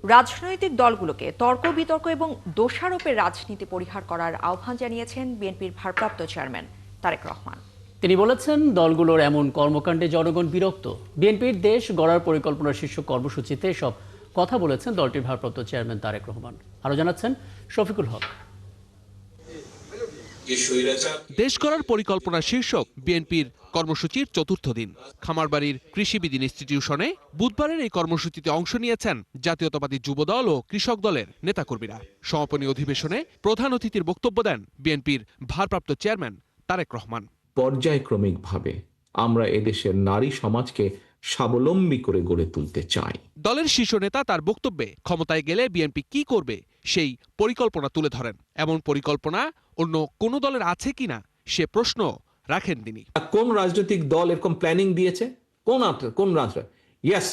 রাজনৈতিক দলগুলোকে তর্ক বিতর্ক এবং দোষারোপের রাজনীতি পরিহার করার আহ্বান জানিয়েছেন বিএনপির ভারপ্রাপ্ত চেয়ারম্যান তারেক রহমান। তিনি বলেছেন, দলগুলোর এমন কর্মকাণ্ডে জনগণ বিরক্ত। বিএনপির দেশ গড়ার পরিকল্পনা শীর্ষক কর্মসূচিতে সব কথা বলেছেন দলটির ভারপ্রাপ্ত চেয়ারম্যান তারেক রহমান। আরও জানাচ্ছেন শফিকুল হক। দেশ গড়ার পরিকল্পনা শীর্ষক বিএনপির কর্মসূচির চতুর্থ দিন খামারবাড়ির কৃষিবিদ ইনস্টিটিউশনে বুধবারের এই কর্মসূচিতে অংশ নিয়েছেন জাতীয়তাবাদী যুবদল ও কৃষক দলের নেতাকর্মীরা। সমাপনী অধিবেশনে প্রধান অতিথির বক্তব্য দেন বিএনপির ভারপ্রাপ্ত চেয়ারম্যান তারেক রহমান। পর্যায়ক্রমিকভাবে আমরা এদেশের নারী সমাজকে স্বাবলম্বী করে গড়ে তুলতে চাই। দলের শীর্ষ নেতা তার বক্তব্যে ক্ষমতায় গেলে বিএনপি কি করবে সেই পরিকল্পনা তুলে ধরেন। এমন পরিকল্পনা অন্য কোন দলের আছে কিনা সে প্রশ্ন রাখেন তিনি। কোন রাজনৈতিক দল এরকম প্ল্যানিং দিয়েছে? কোন ইয়েস,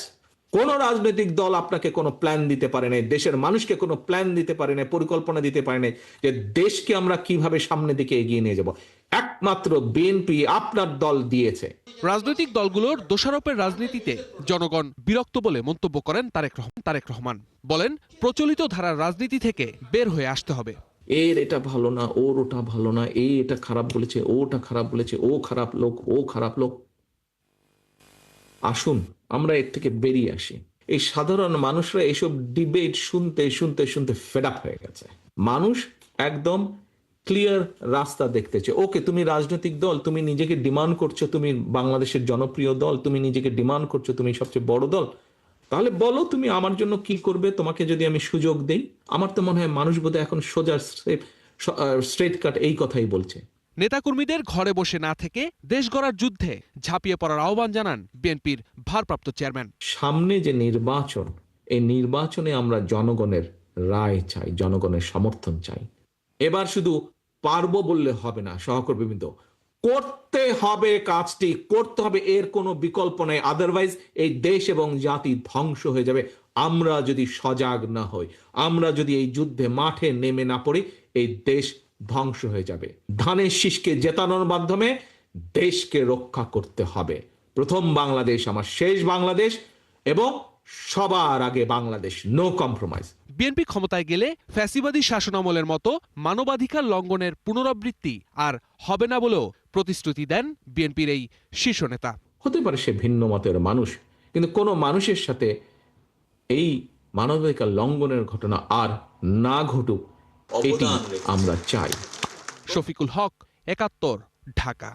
কোন রাজনৈতিক দল আপনাকে কোনো প্ল্যান দিতে পারে নাই, দেশের মানুষকে কোনো প্ল্যান দিতে পারে নাই, পরিকল্পনা দিতে পারে নাই যে দেশকে আমরা কিভাবে সামনের দিকে এগিয়ে নিয়ে যাব। একমাত্র বিএনপি আপনার দল দিয়েছে। রাজনৈতিক দলগুলোর দোষারোপের রাজনীতিতে জনগণ বিরক্ত বলে মন্তব্য করেন তারেক রহমান। বলেন, প্রচলিত ধারার রাজনীতি থেকে বের হয়ে আসতে হবে। এর এটা ভালো না, ওর ওটা ভালো না, এটা খারাপ বলেছে, ওটা খারাপ বলেছে, ও খারাপ লোক, ও খারাপ লোক। আসুন আমরা এর থেকে বেরিয়ে আসি। এই সাধারণ মানুষরা এইসব ডিবেট শুনতে শুনতে শুনতে ফেড আপ হয়ে গেছে। মানুষ একদম ক্লিয়ার রাস্তা দেখতেছে। ওকে, তুমি রাজনৈতিক দল, তুমি নিজেকে ডিমান্ড করছো তুমি বাংলাদেশের জনপ্রিয় দল, তুমি নিজেকে ডিমান্ড করছো তুমি সবচেয়ে বড় দল, তাহলে বলো তুমি আমার জন্য কি করবে, তোমাকে যদি আমি সুযোগ দেই। আমার তো মনে হয় মানুষ বোধহয় এখন সোজা স্ট্রেট কাট এই কথাই বলছে। নেতাকর্মীদের ঘরে বসে না থেকে দেশ গড়ার যুদ্ধে ঝাঁপিয়ে পড়ার আহ্বান জানান বিএনপির ভারপ্রাপ্ত চেয়ারম্যান। সামনে যে নির্বাচন, এই নির্বাচনে আমরা জনগণের রায় চাই, জনগণের সমর্থন চাই। এবার শুধু পারবো বললে হবে না, সহকর্মীবৃন্দ, করতে হবে, কাজটি করতে হবে, এর কোনো বিকল্প নেই। আদারওয়াইজ এই দেশ এবং জাতি ধ্বংস হয়ে যাবে। আমরা যদি সজাগ না হই, আমরা যদি এই যুদ্ধে মাঠে নেমে না পড়ি, এই দেশ ধ্বংস হয়ে যাবে। ধানের শীষকে জেতানোর মাধ্যমে দেশকে রক্ষা করতে হবে। প্রথম বাংলাদেশ আমার শেষ বাংলাদেশ, এবং সবার আগে বাংলাদেশ, নো কম্প্রোমাইজ। বিএনপি ক্ষমতায় গেলে ফ্যাসিবাদী শাসনামলের মতো মানবাধিকার লঙ্ঘনের পুনরাবৃত্তি আর হবে না বলেও প্রতিশ্রুতি দেন বিএনপির এই শীর্ষ নেতা। হতে পারে সে ভিন্ন মতের মানুষ, কিন্তু কোনো মানুষের সাথে এই মানবাধিকার লঙ্ঘনের ঘটনা আর না ঘটুক, এটি আমরা চাই। শফিকুল হক, ৭১, ঢাকা।